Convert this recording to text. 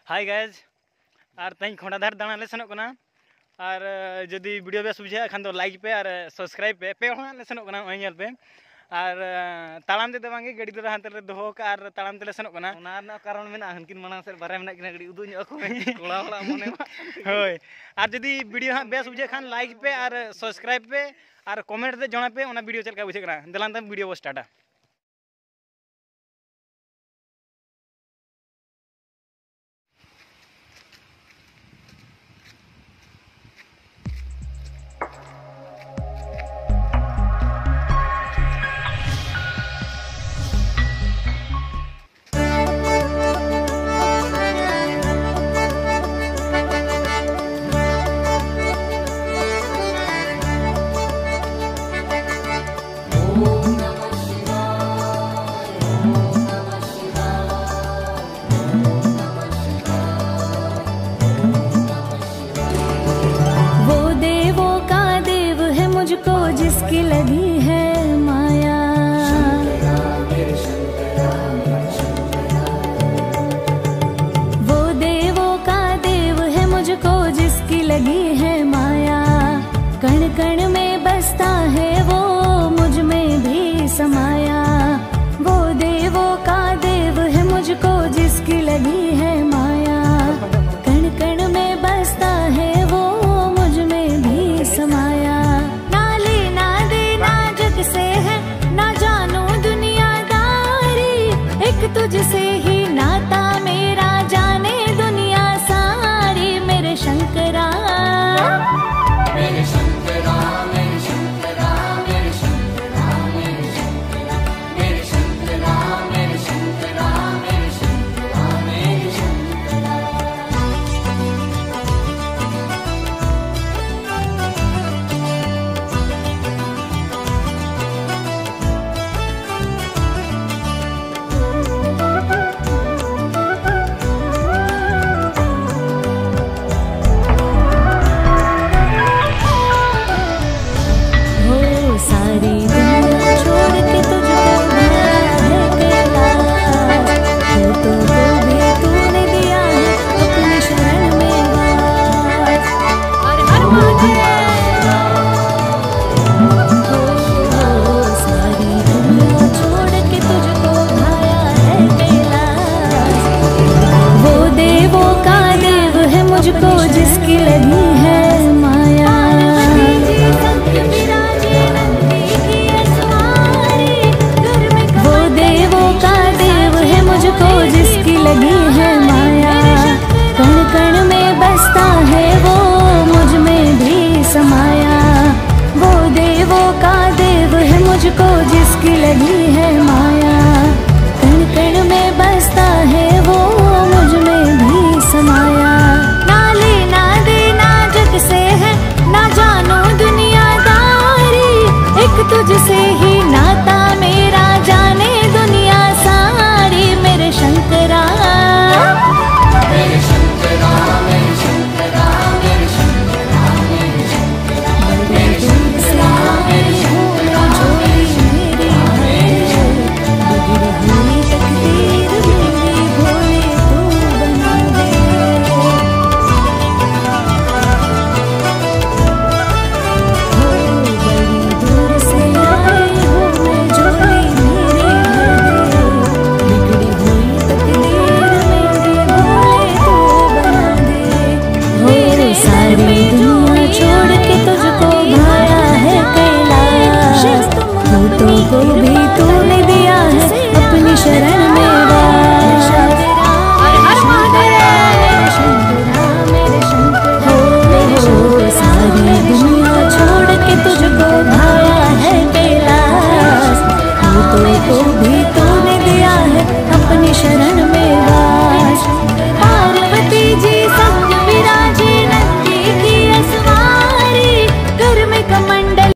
Hi guys और तेज खोंडाधार दाणा ले सेनोग कना और जदि वीडियो बेस बुझे खान दो लाइक पे और सब्सक्राइब पे होना ले सेनोग कना ओय पे और तालाम ते बांगे गाड़ी दो हाथ रे दोहो का और तालाम ते ले सेनोग कना ओना ना कारण मेना हनकिन माना से बारे मेना किना गाड़ी उदु ᱧᱚᱜ को कोला वाला मने होय और जदि वीडियो हां बेस बुझे खान लाइक पे और सब्सक्राइब पे और कमेंट दे जणा पे ओना वीडियो चलका बुझे कना दलान तम वीडियो स्टार्ट मुझको जिसकी लगी है माया, वो देवों का देव है मुझको जिसकी लगी है माया। कण कण में